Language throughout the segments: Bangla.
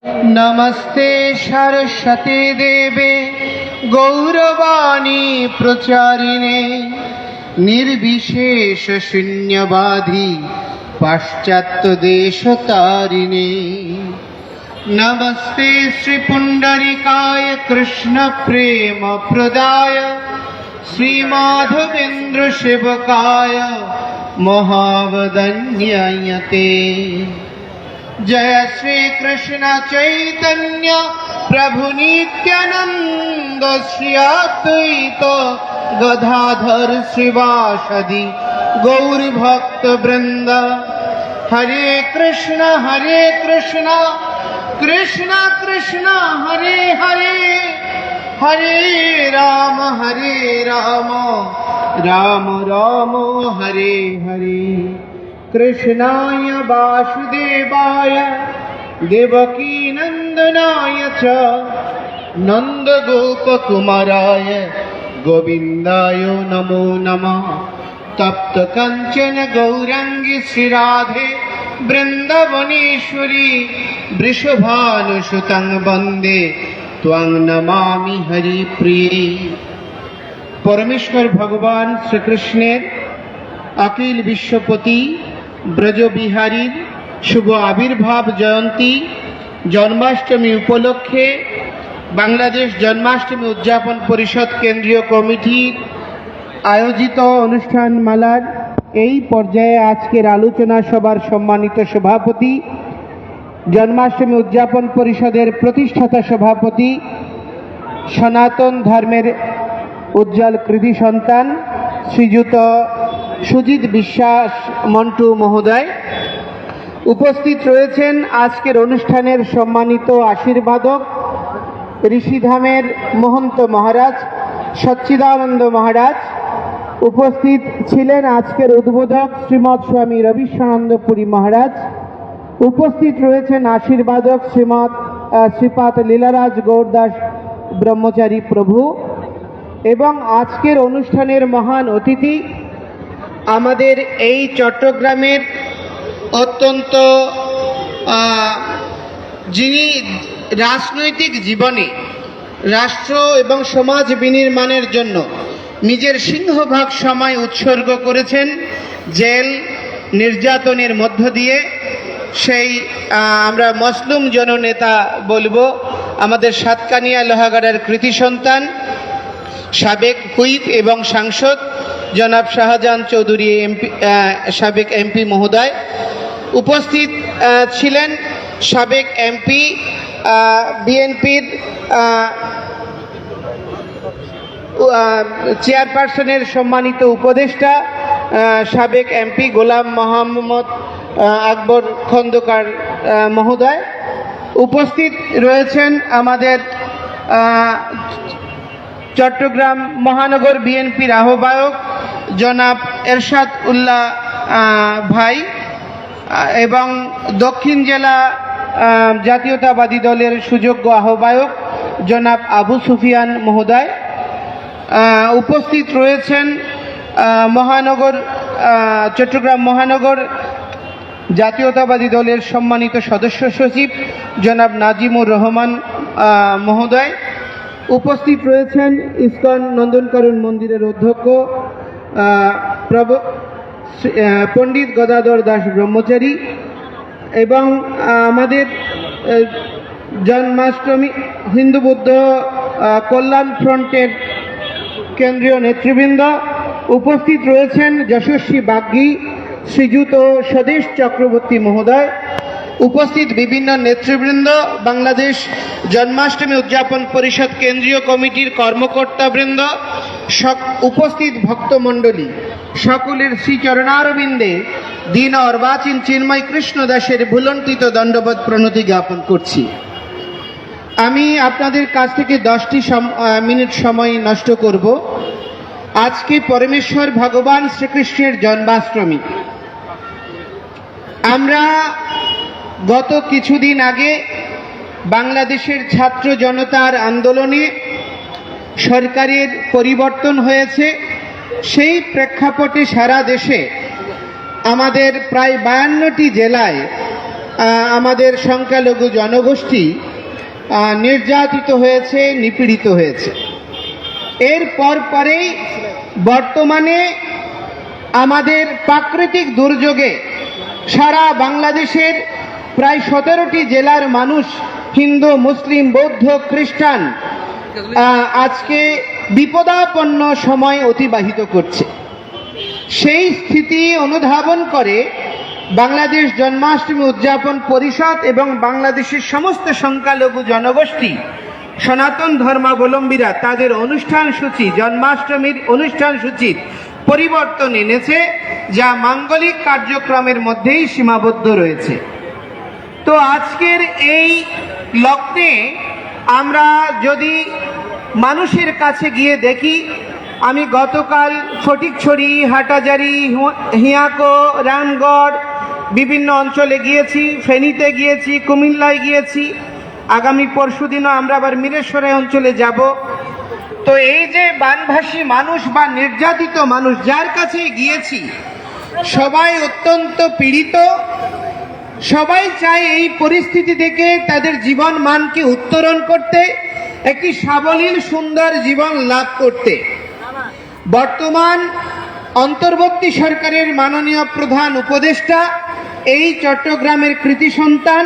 नमस्ते सरस्वती देवे गौरवाणी प्रचारिणे निर्विशेष शून्यवादी पाश्चात्य देश तारिणे। नमस्ते श्री पुंडरीकाय कृष्ण प्रेम प्रदाय श्री माधवेन्द्र सेवकाय महावदन्यायते। जय श्री कृष्ण चैतन्य प्रभु नित्यानंद श्री अद्वैत गदाधर श्रीवासदि गौर भक्त वृंद। हरे कृष्ण कृष्ण कृष्ण हरे हरे, हरे राम राम राम हरे हरे। कृष्णाय वासुदेवाय देवकी नंदनाय च नंदगोपकुमाराय गोविंदाय नमो नमः। तप्त कंचन गौरांगी श्रीराधे वृंदावनेश्वरी वृषभानुसुतं वंदे त्वां नमामि हरिप्रिये। परमेश्वर भगवान श्रीकृष्णेर अखिल विश्वपति ब्रजबिहारीर शुभ आविर्भाव जयंती जन्माष्टमी उपलक्षे बांग्लादेश जन्माष्टमी उद्यापन परिषद केंद्रीय कमिटी आयोजित अनुष्ठान मालार এই পর্যায়ে আজকের আলোচনা সভার সম্মানিত সভাপতি জন্মাষ্টমী উদযাপন পরিষদের প্রতিষ্ঠাতা সভাপতি সনাতন ধর্মের উজ্জ্বল কৃতি সন্তান শ্রীযুত সুজিত বিশ্বাস মন্টু মহোদয় উপস্থিত রয়েছেন। আজকের অনুষ্ঠানের সম্মানিত আশীর্বাদক ঋষিধামের মহন্ত মহারাজ সচ্চিদানন্দ মহারাজ উপস্থিত ছিলেন। আজকের উদ্বোধক শ্রীমৎ স্বামী রবিশ্বরানন্দ পুরী মহারাজ উপস্থিত রয়েছেন। আশীর্বাদক শ্রীপাদ লীলারাজ গৌরদাস ব্রহ্মচারী প্রভু এবং আজকের অনুষ্ঠানের মহান অতিথি আমাদের এই চট্টগ্রামের অত্যন্ত যিনি রাজনৈতিক জীবনে রাষ্ট্র এবং সমাজ বিনির্মাণের জন্য নিজের সিংহভাগ সময় উৎসর্গ করেছেন জেল নির্যাতনের মধ্য দিয়ে, সেই আমরা মজলুম জননেতা বলবো আমাদের সাতকানিয়া লোহাগাড়ার কৃতি সন্তান সাবেক হুইপ এবং সাংসদ জনাব শাহজাহান চৌধুরী এমপি সাবেক এমপি মহোদয় উপস্থিত ছিলেন। সাবেক এমপি বিএনপির চেয়ারপারসনের সম্মানিত উপদেষ্টা সাবেক এমপি গোলাম মোহাম্মদ আকবর খন্দকার মহোদয় উপস্থিত রয়েছেন। আমাদের চট্টগ্রাম মহানগর বিএনপির আহ্বায়ক জনাব এরশাদ উল্লাহ ভাই এবং দক্ষিণ জেলা জাতীয়তাবাদী দলের সুযোগ্য আহ্বায়ক জনাব আবু সুফিয়ান মহোদয় উপস্থিত রয়েছেন। চট্টগ্রাম মহানগর জাতীয়তাবাদী দলের সম্মানিত সদস্য সচিব জনাব নাজিমুর রহমান মহোদয় উপস্থিত রয়েছেন। ইসকন নন্দনকানন মন্দিরের অধ্যক্ষ পণ্ডিত গদাধর দাস ব্রহ্মচারী এবং আমাদের জন্মাষ্টমী হিন্দু বৌদ্ধ কল্যাণ ফ্রন্টের কেন্দ্রীয় নেতৃবৃন্দ উপস্থিত রয়েছেন। যশস্বী বাগ্গী শ্রীযুত স্বদেশ চক্রবর্তী মহোদয় উপস্থিত বিভিন্ন নেতৃবৃন্দ, বাংলাদেশ জন্মাষ্টমী উদযাপন পরিষদ কেন্দ্রীয় কমিটির কর্মকর্তাবৃন্দ, উপস্থিত ভক্তমণ্ডলী সকলের শ্রীচরণারবিন্দে দীন অর্বাচীন চিন্ময় কৃষ্ণ দাসের ভুলণ্ঠিত দণ্ডবত প্রণতি জ্ঞাপন করছি। আমি আপনাদের কাছ থেকে 10টি মিনিট সময় নষ্ট করব। আজকে পরমেশ্বর ভগবান শ্রীকৃষ্ণের জন্মাষ্টমী। আমরা গত কিছুদিন আগে বাংলাদেশের ছাত্র জনতার আন্দোলনে সরকারের পরিবর্তন হয়েছে, সেই প্রেক্ষাপটে সারা দেশে আমাদের প্রায় 52টি জেলায় আমাদের সংখ্যালঘু জনগোষ্ঠী নির্যাতিত হয়েছে, নিপীড়িত হয়েছে। এর পরেই বর্তমানে আমাদের প্রাকৃতিক দুর্যোগে সারা বাংলাদেশের প্রায় 17টি জেলার মানুষ, হিন্দু, মুসলিম, বৌদ্ধ, খ্রিস্টান, আজকে বিপদাপন্ন সময় অতিবাহিত করছে। সেই স্থিতি অনুধাবন করে বাংলাদেশ জন্মাষ্টমী উদযাপন পরিষদ এবং বাংলাদেশের সমস্ত সংখ্যালঘু জনগোষ্ঠী, সনাতন ধর্মাবলম্বীরা তাদের অনুষ্ঠান সূচি, জন্মাষ্টমীর অনুষ্ঠান সূচির পরিবর্তন এনেছে, যা মাঙ্গলিক কার্যক্রমের মধ্যেই সীমাবদ্ধ রয়েছে। তো আজকের এই লগ্নে আমরা যদি মানুষের কাছে গিয়ে দেখি, আমি গতকাল ফটিকছড়ি, হাটাজারি, হিয়াকো, রামগড় বিভিন্ন অঞ্চলে গিয়েছি, ফেনীতে গিয়েছি, কুমিল্লায় গিয়েছি, আগামী পরশুদিনও আমরা আবার মিরেশ্বরে অঞ্চলে যাব। তো এই যে বানভাসী মানুষ বা নির্যাতিত মানুষ যার কাছে গিয়েছি, সবাই অত্যন্ত পীড়িত। সবাই চায় এই পরিস্থিতি থেকে তাদের জীবন মানকে উত্তরণ করতে, একটি সাবলীল সুন্দর জীবন লাভ করতে। বর্তমান অন্তর্বর্তী সরকারের মাননীয় প্রধান উপদেষ্টা, এই চট্টগ্রামের কৃতি সন্তান,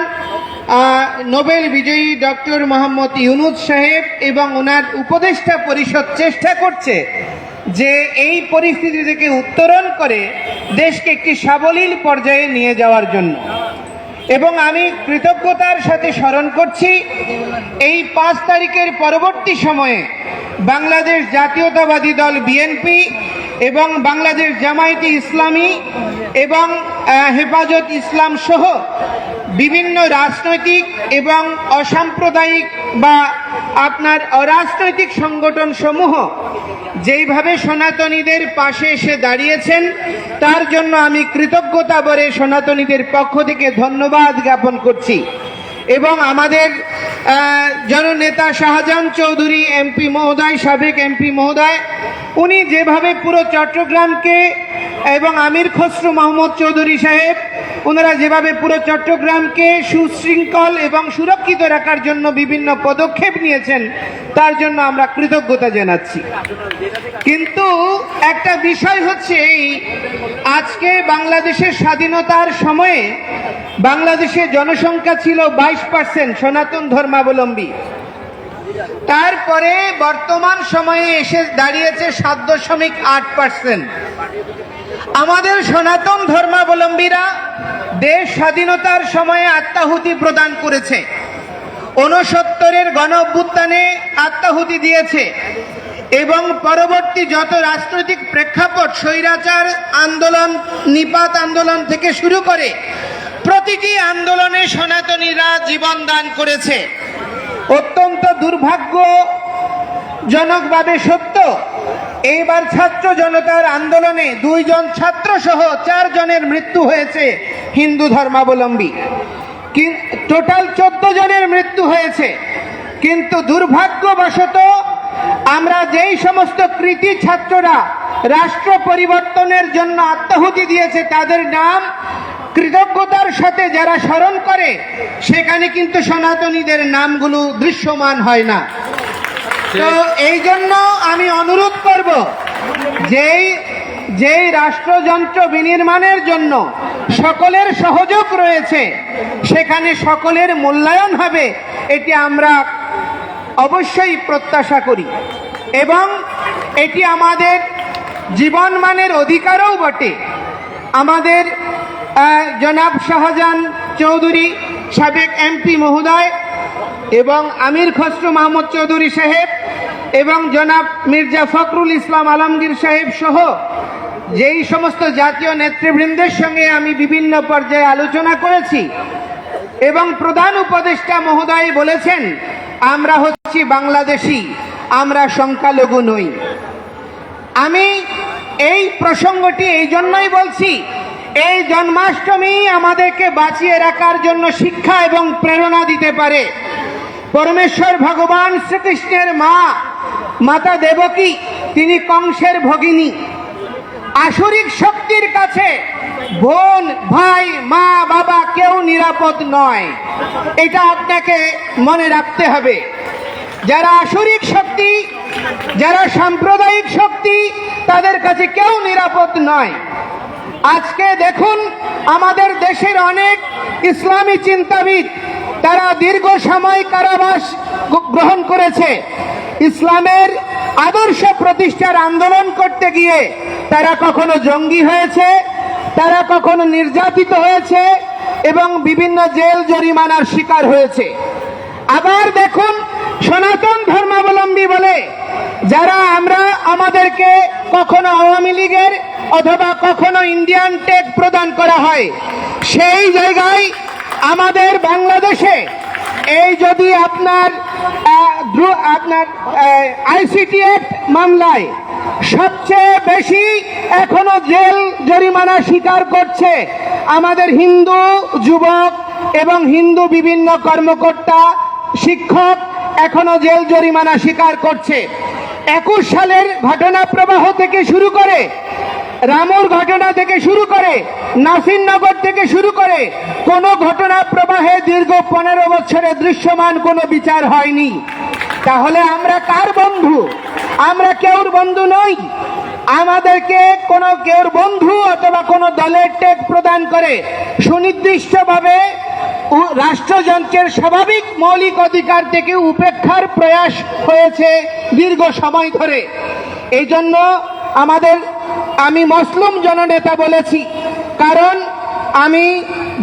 নোবেল বিজয়ী ডক্টর মোহাম্মদ ইউনূস সাহেব এবং ওনার উপদেষ্টা পরিষদ চেষ্টা করছে যে এই পরিস্থিতি থেকে উত্তরণ করে দেশকে একটি সাবলীল পর্যায়ে নিয়ে যাওয়ার জন্য। এবং আমি কৃতজ্ঞতার সাথে স্মরণ করছি, এই 5 তারিখের পরবর্তী সময়ে বাংলাদেশ জাতীয়তাবাদী দল বিএনপি এবং বাংলাদেশ জামায়াতে ইসলামী এবং হেফাজত ইসলাম সহ বিভিন্ন রাজনৈতিক এবং অসাম্প্রদায়িক বা আপনার অরাজনৈতিক সংগঠন সমূহ যেইভাবে সনাতনীদের পাশে এসে দাঁড়িয়েছেন, তার জন্য আমি কৃতজ্ঞতা ভরে সনাতনীদের পক্ষ থেকে ধন্যবাদ জ্ঞাপন করছি। এবং আমাদের জননেতা শাহজাহান চৌধুরী এমপি মহোদয়, সাবেক এমপি মহোদয়, উনি যেভাবে পুরো চট্টগ্রামকে, এবং আমির খসরু মাহমুদ চৌধুরী সাহেব, ওনারা যেভাবে পুরো চট্টগ্রামকে সুশৃঙ্খল এবং সুরক্ষিত রাখার জন্য বিভিন্ন পদক্ষেপ নিয়েছেন, তার জন্য আমরা কৃতজ্ঞতা জানাচ্ছি। কিন্তু একটা বিষয় হচ্ছে এই, আজকে বাংলাদেশের স্বাধীনতার সময়ে বাংলাদেশের জনসংখ্যা ছিল 22% সনাতন ধর্মাবলম্বী। তারপরে বর্তমান সময়ে এসে দাঁড়িয়েছে 7.8%। আমাদের সনাতন ধর্মাবলম্বীরা দেশ স্বাধীনতার সময়ে আত্মাহুতি প্রদান করেছে, 69-এর গণ অভ্যুত্থানে আত্মাহুতি দিয়েছে এবং পরবর্তী যত রাজনৈতিক প্রেক্ষাপট, স্বৈরাচার আন্দোলন, নিপাত আন্দোলন থেকে শুরু করে প্রতিটি আন্দোলনে সনাতনীরা জীবন দান করেছে। অত্যন্ত দুর্ভাগ্যজনকভাবে সত্য, এইবার ছাত্র জনতার আন্দোলনে 2 জন ছাত্র সহ 4 জনের মৃত্যু হয়েছে হিন্দু ধর্মাবলম্বী, টোটাল 14 জনের মৃত্যু হয়েছে। কিন্তু দুর্ভাগ্যবশত আমরা যেই সমস্ত কৃতি ছাত্ররা রাষ্ট্র পরিবর্তনের জন্য আত্মাহুতি দিয়েছে, তাদের নাম কৃতজ্ঞতার সাথে যারা স্মরণ করে, সেখানে কিন্তু সনাতনীদের নামগুলো দৃশ্যমান হয় না। তো এই জন্য আমি অনুরোধ করব, যেই রাষ্ট্রযন্ত্র বিনির্মাণের জন্য সকলের সহযোগ রয়েছে, সেখানে সকলের মূল্যায়ন হবে, এটি আমরা অবশ্যই প্রত্যাশা করি এবং এটি আমাদের জীবনমানের অধিকারও বটে। আমাদের জনাব শাহজাহান চৌধুরী সাবেক এমপি মহোদয় এবং আমির খসরু মাহমুদ চৌধুরী সাহেব এবং জনাব মির্জা ফখরুল ইসলাম আলমগীর সাহেব সহ যেই সমস্ত জাতীয় নেতৃবৃন্দের সঙ্গে আমি বিভিন্ন পর্যায়ে আলোচনা করেছি এবং প্রধান উপদেষ্টা মহোদয় বলেছেন, আমরা হচ্ছি বাংলাদেশি, আমরা সংখ্যালঘু নই। আমি এই প্রসঙ্গটি এই জন্যই বলছি, এই জন্মাষ্টমী আমাদেরকে বাঁচিয়ে রাখার জন্য শিক্ষা এবং প্রেরণা দিতে পারে। পরমেশ্বর ভগবান শ্রীকৃষ্ণের মা, মাতা দেবকী, তিনি কংসের ভগিনী। আসরিক শক্তির কাছে বোন, ভাই, মা, বাবা কেউ নিরাপদ নয়। এটা আপনাকে মনে রাখতে হবে। যারা আসরিক শক্তি, যারা সাম্প্রদায়িক শক্তি, তাদের কাছে কেউ নিরাপদ নয়। আজকে দেখুন, আমাদের দেশের অনেক ইসলামী চিন্তাবিদ তারা দীর্ঘ সময় কারাবাস গ্রহণ করেছে। ইসলামের আদর্শ প্রতিষ্ঠার আন্দোলন করতে গিয়ে তারা কখনো জঙ্গি হয়েছে, তারা কখনো নির্যাতিত হয়েছে এবং বিভিন্ন জেল জরিমানার শিকার হয়েছে। আবার দেখুন, সনাতন ধর্মাবলম্বী বলে যারা আমরা, আমাদেরকে কখনো আওয়ামী লীগের অথবা কখনো ইন্ডিয়ান টেক প্রদান করা হয়, সেই জায়গায় আমাদের বাংলাদেশে এই যদি আপনার আইসিটি অ্যাক্ট মামলায় সবচেয়ে বেশি এখনো জেল জরিমানা স্বীকার করছে আমাদের হিন্দু যুবক এবং হিন্দু বিভিন্ন কর্মকর্তা, শিক্ষক এখনো জেল জরিমানা স্বীকার করছে। 21 সালের ঘটনা প্রবাহ থেকে শুরু করে, রামুর ঘটনা থেকে শুরু করে, নাসিরনগর থেকে শুরু করে কোন ঘটনা প্রবাহে দীর্ঘ 15 বছরে দৃশ্যমান কোনো বিচার হয়নি। তাহলে আমরা কার বন্ধু? আমরা কেউর বন্ধু নই। আমাদেরকে কোনো কেউর বন্ধু অথবা কোনো দলের টেক প্রদান করে সুনির্দিষ্টভাবে রাষ্ট্রযন্ত্রের স্বাভাবিক মৌলিক অধিকার থেকে উপেক্ষার প্রয়াস হয়েছে দীর্ঘ সময় ধরে। এই জন্য আমি মুসলিম জননেতা বলেছি, কারণ আমি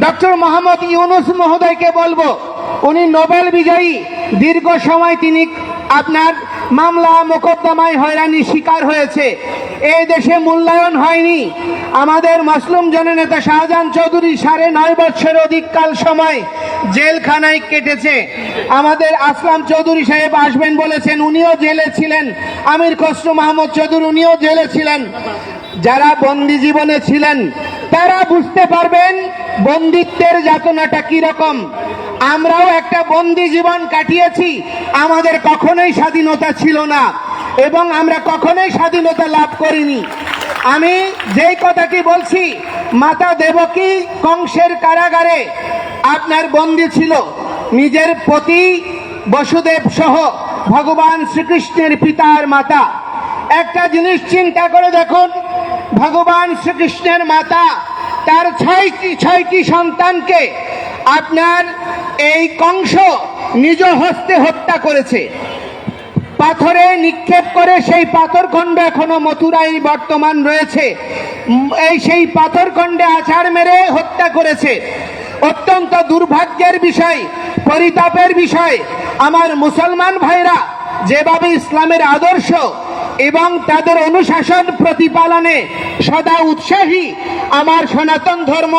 ডক্টর মোহাম্মদ ইউনূস মহোদয়কে বলবো, উনি নোবেল বিজয়ী, দীর্ঘ সময় তিনি আপনার মামলা মোকদ্দমায় হয়রানি শিকার হয়েছে, এই দেশে মূল্যায়ন হয়নি। আমাদের মুসলিম জননেতা শাহজাহান চৌধুরী 9.5 বছর অধিককাল সময় জেলখানায় কেটেছে। আমাদের আসলাম চৌধুরী সাহেব আসবেন বলেছেন, উনিও জেলে ছিলেন। আমির খসরু মাহমুদ চৌধুরী উনিও জেলে ছিলেন। যারা বন্দি জীবনে ছিলেন তারা বুঝতে পারবেন বন্দিত্বের যাতনাটা কি রকম। আমরাও একটা বন্দি জীবন কাটিয়েছি, আমাদের কখনোই স্বাধীনতা ছিল না এবং আমরা কখনোই স্বাধীনতা লাভ করিনি। আমি যেই কথাটি বলছি, মাতা দেবকী কংসের কারাগারে আপনার বন্দি ছিল, নিজের পতি বসুদেব সহ ভগবান শ্রীকৃষ্ণের পিতার মাতা। একটা জিনিস চিন্তা করে দেখুন, ভগবান শ্রীকৃষ্ণের মাতা তার ছয়টি সন্তানকে আপনার এই কংস নিজ হস্তে হত্যা করেছে, পাথরে নিক্ষেপ করে। সেই পাথরখণ্ড এখনো মথুরায় বর্তমান রয়েছে। সেই পাথরখণ্ডে আছাড় মেরে হত্যা করেছে। অত্যন্ত দুর্ভাগ্যের বিষয়, পরিতাপের বিষয়, আমার মুসলমান ভাইরা যেভাবে ইসলামের আদর্শ এবং তাদের অনুশাসন প্রতিপালনে সদা উৎসাহী, আমার সনাতন ধর্ম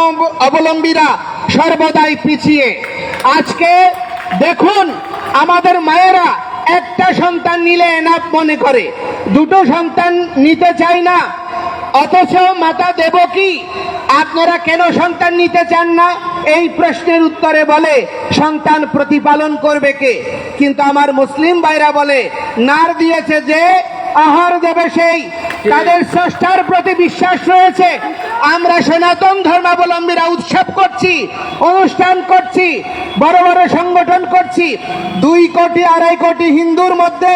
অবলম্বীরা সর্বদাই পিছিয়ে। আজকে দেখুন, আমাদের মায়েরা একটা সন্তান নিলে এনাফ মনে করে, দুটো সন্তান নিতে চায় না। অথচ মাতা দেবকী আপনারা কেন সন্তান নিতে চান না, এই প্রশ্নের উত্তরে বলে সন্তান প্রতিপালন করবে কে। কিন্তু আমার মুসলিম ভাইরা বলে নার দিয়েছে যে আহার দেবে সেই, তাদের স্রষ্টার প্রতি বিশ্বাস রয়েছে। আমরা সনাতন ধর্মাবলম্বীরা উৎসব করছি, অনুষ্ঠান করছি, বড় বড় সংগঠন করছি। 2 কোটি 2.5 কোটি হিন্দুর মধ্যে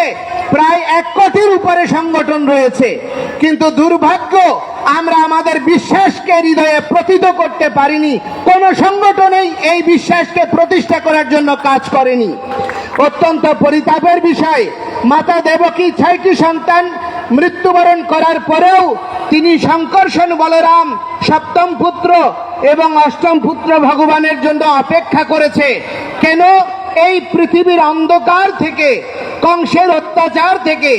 প্রায় 1 কোটির উপরে সংগঠন রয়েছে, কিন্তু দুর্ভাগ্য আমরা আমাদের বিশ্বাসকে হৃদয়ে প্রতিষ্ঠিত করতে পারিনি। কোন সংগঠনেই এই বিশ্বাসকে প্রতিষ্ঠা করার জন্য কাজ করেনি। অত্যন্ত পরিতাপের বিষয়, মাতা দেবকী 6টি সন্তান মৃত্যুবরণ করার পরেও তিনি শঙ্কর্ষণ বলরাম 7ম পুত্র এবং 8ম পুত্র ভগবানের জন্য অপেক্ষা করেছে। কেন? এই পৃথিবীর অন্ধকার থেকে, কংসের অত্যাচার থেকে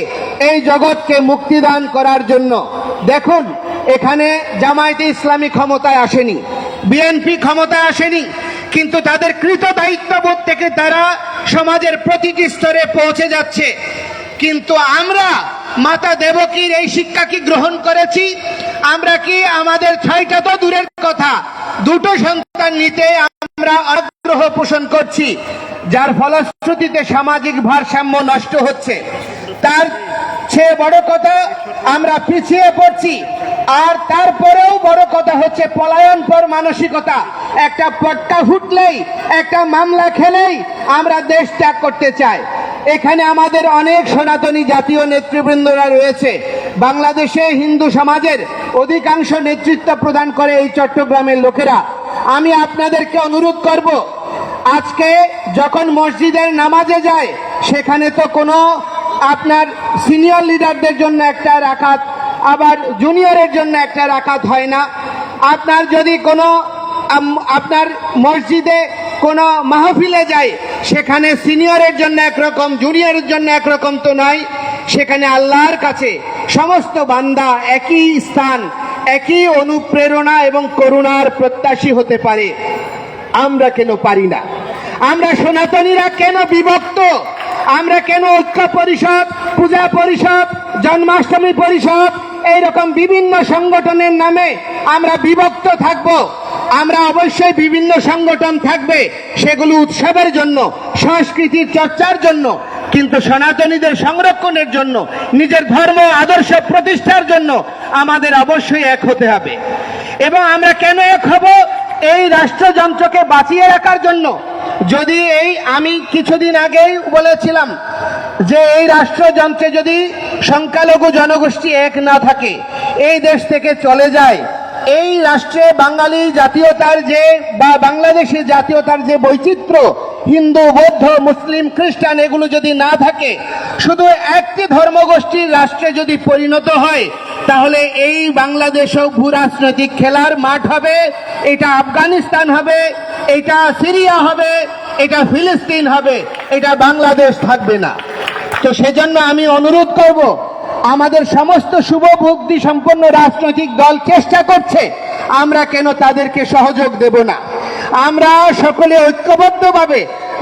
এই জগৎকে মুক্তিদান করার জন্য। দেখুন, এখানে জামায়াতে ইসলামী ক্ষমতায় আসেনি, বিএনপি ক্ষমতায় আসেনি, কিন্তু তাদের কৃত দায়িত্ববোধ থেকে তারা সমাজের প্রতিটি স্তরে পৌঁছে যাচ্ছে। কিন্তু আমরা মাতা দেবকীর এই শিক্ষা কি গ্রহণ করেছি? আমরা কি আমাদের 6টা তো দূরের কথা, 2টো সন্তান নিতে আমরা আগ্রহ পোষণ করছি, যার ফলশ্রুতিতে সামাজিক ভারসাম্য নষ্ট হচ্ছে। তার চেয়ে বড় কথা, আমরা পিছিয়ে পড়ছি। আর তারপরেও বড় কথা হচ্ছে পলায়ন পর মানসিকতা। একটা পটকা ফুটলেই, একটা মামলা খেলেই আমরা দেশ ত্যাগ করতে চাই। এখানে আমাদের অনেক সনাতনী জাতীয় নেতৃবৃন্দরা রয়েছে। বাংলাদেশে হিন্দু সমাজের অধিকাংশ নেতৃত্ব প্রদান করে এই চট্টগ্রামের লোকেরা। আমি আপনাদেরকে অনুরোধ করব, আজকে যখন মসজিদের নামাজে যায় সেখানে তো কোনো আপনার সিনিয়র লিডারদের জন্য একটা রাকাত, আবার জুনিয়রের জন্য একটা রাকাত হয় না। আপনার যদি কোনো আপনার মসজিদে কোনো মাহফিলে যায় সেখানে সিনিয়রের জন্য একরকম, জুনিয়রের জন্য একরকম তো নয়। সেখানে আল্লাহর কাছে সমস্ত বান্দা একই স্থান, একই অনুপ্রেরণা এবং করুণার প্রত্যাশী হতে পারে। আমরা কেন পারি না? আমরা সনাতনীরা কেন বিভক্ত? আমরা কেন ঐক্য পরিষদ, পূজা পরিষদ, জন্মাষ্টমী পরিষদ এইরকম বিভিন্ন সংগঠনের নামে আমরা বিভক্ত থাকব? আমরা অবশ্যই বিভিন্ন সংগঠন থাকবে, সেগুলো উৎসবের জন্য, সংস্কৃতির চর্চার জন্য, কিন্তু সনাতনীদের সংরক্ষণের জন্য, নিজের ধর্ম আদর্শ প্রতিষ্ঠার জন্য আমাদের অবশ্যই এক হতে হবে। এবং আমরা কেন এক হব? এই রাষ্ট্রযন্ত্রকে বাঁচিয়ে রাখার জন্য। যদি আমি কিছুদিন আগেই বলেছিলাম যে এই রাষ্ট্রযন্ত্রে যদি সংখ্যালঘু জনগোষ্ঠী এক না থাকে, এই দেশ থেকে চলে যায়, এই রাষ্ট্রে বাঙালি জাতীয়তার বা বাংলাদেশের জাতীয়তার যে বৈচিত্র্য, হিন্দু, বৌদ্ধ, মুসলিম, খ্রিস্টান, এগুলো যদি না থাকে, শুধু একটি ধর্মগোষ্ঠীর রাষ্ট্রে যদি পরিণত হয়, তাহলে এই বাংলাদেশও ভূরাজনৈতিক খেলার মাঠ হবে। এটা আফগানিস্তান হবে, এটা সিরিয়া হবে, এটা ফিলিস্তিন হবে, এটা বাংলাদেশ থাকবে না। তো সেজন্য আমি অনুরোধ করব, আমাদের সমস্ত শুভবুদ্ধি সম্পন্ন রাজনৈতিক দল চেষ্টা করছে, আমরা কেন তাদেরকে সহযোগ দেব না? আমরা সকলে ঐক্যবদ্ধভাবে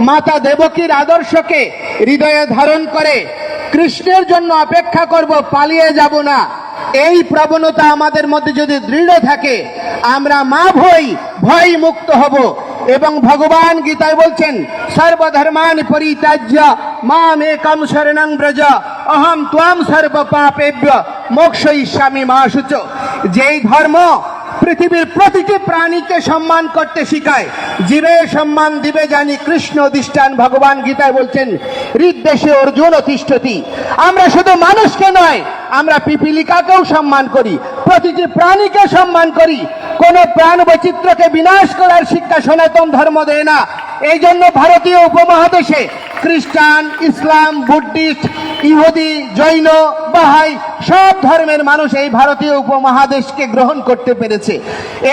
মাতা দেবকীর আদর্শকে হৃদয়ে ধারণ করে কৃষ্ণের জন্য অপেক্ষা করব, পালিয়ে যাব না। এই প্রবণতা আমাদের মধ্যে যদি দৃঢ় থাকে, আমরা ভয় মুক্ত হব। এবং ভগবান গীতায় বলছেন, সর্বধর্মান পরিত্যাজ্য মাম একম শরণং ব্রজ অহম ত্বাম সর্ব পাপেভ্য মোক্ষয়িষ্যামি মা শুচ। যেই ধর্ম পৃথিবীর প্রতিটি প্রাণীকে সম্মান করতে শিখায়, জীবের সম্মান দিবে জানি কৃষ্ণ অধিষ্ঠান, ভগবান গীতায় বলছেন হৃদ্দেশে অর্জুন তিষ্ঠতি। আমরা শুধু মানুষকে নয়, আমরা পিপিলিকাকেও সম্মান করি, প্রতিটি প্রাণীকে সম্মান করি। কোন প্রাণ বৈচিত্র্যকে বিনাশ করার শিক্ষা সনাতন ধর্ম দেয় না। এই জন্য ভারতীয় উপমহাদেশে খ্রিস্টান, ইসলাম, বুদ্ধিস্ট, ইহুদি, জৈন, বাহাই সব ধর্মের মানুষ এই ভারতীয় উপমহাদেশকে গ্রহণ করতে পেরেছে।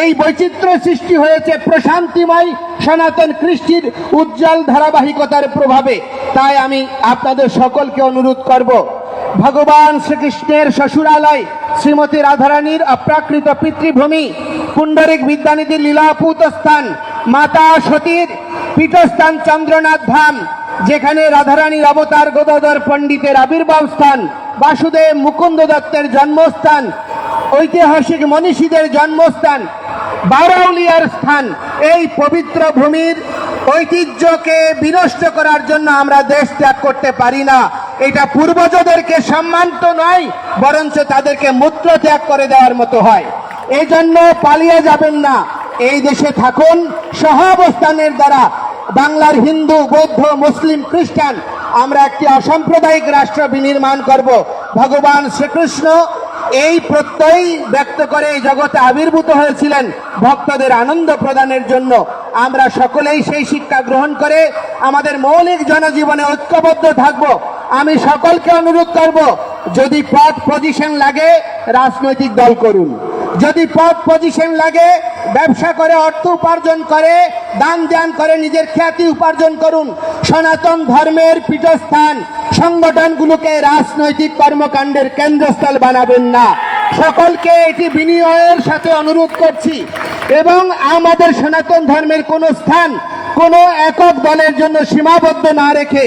এই বৈচিত্র্য সৃষ্টি হয়েছে প্রশান্তিময় সনাতন কৃষ্টির উজ্জ্বল ধারাবাহিকতার প্রভাবে। তাই আমি আপনাদের সকলকে অনুরোধ করব, ভগবান শ্রীকৃষ্ণের শ্বশুরালয় শ্রীমতী রাধারানীর অপ্রাকৃত পিতৃভূমি, পুণ্ডরিক বিদ্যানিধির লীলাপুত স্থান, মাতা সতীর পীঠস্থান চন্দ্রনাথ ধাম, যেখানে রাধারানীর অবতার গদাধর পণ্ডিতের আবির্ভাব স্থান, বাসুদেব মুকুন্দ দত্তের জন্মস্থান, ঐতিহাসিক মনীষীদের জন্মস্থান, বারাউলিয়ার স্থান। এই পবিত্র ভূমির ঐতিহ্যকে বিনষ্ট করার জন্য আমরা দেশ ত্যাগ করতে পারি না। এটা পূর্বজদেরকে সম্মান তো নয়, বরঞ্চ তাদেরকে মূত্র ত্যাগ করে দেওয়ার মতো হয়। এই জন্য পালিয়ে যাবেন না, এই দেশে থাকুন। সহাবস্থানের দ্বারা বাংলার হিন্দু, বৌদ্ধ, মুসলিম, খ্রিস্টান আমরা একটি অসাম্প্রদায়িক রাষ্ট্র বিনির্মাণ করব। ভগবান শ্রীকৃষ্ণ এই প্রত্যয় ব্যক্ত করে এই জগতে আবির্ভূত হয়েছিলেন ভক্তদের আনন্দ প্রদানের জন্য। আমরা সকলেই সেই শিক্ষা গ্রহণ করে আমাদের মৌলিক জনজীবনে ঐক্যবদ্ধ থাকব। আমি সকলকে অনুরোধ করব, যদি পদ পজিশন লাগে রাজনৈতিক দল করুন, যদি পদ পজিশন লাগে ব্যবসা করে, অর্থ উপার্জন করে, দান ধ্যান করে নিজের খ্যাতি উপার্জন করুন। সনাতন ধর্মের পীঠস্থান সংগঠনগুলোকে রাজনৈতিক কর্মকাণ্ডের কেন্দ্রস্থল বানাবেন না। সকলকে এটি বিনিময়ের সাথে অনুরোধ করছি। এবং আমাদের সনাতন ধর্মের কোন স্থান কোনো একক দলের জন্য সীমাবদ্ধ না রেখে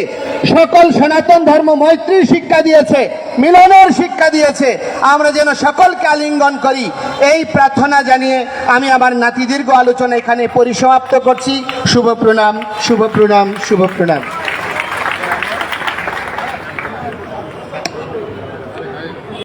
সকল সনাতন ধর্ম মৈত্রীর শিক্ষা দিয়েছে, মিলনের শিক্ষা দিয়েছে। আমরা যেন সকলকে আলিঙ্গন করি, এই প্রার্থনা জানিয়ে আমি আমার নাতি দীর্ঘ আলোচনা এখানে পরিসমাপ্ত করছি। শুভ প্রণাম, শুভ প্রণাম, শুভ প্রণাম।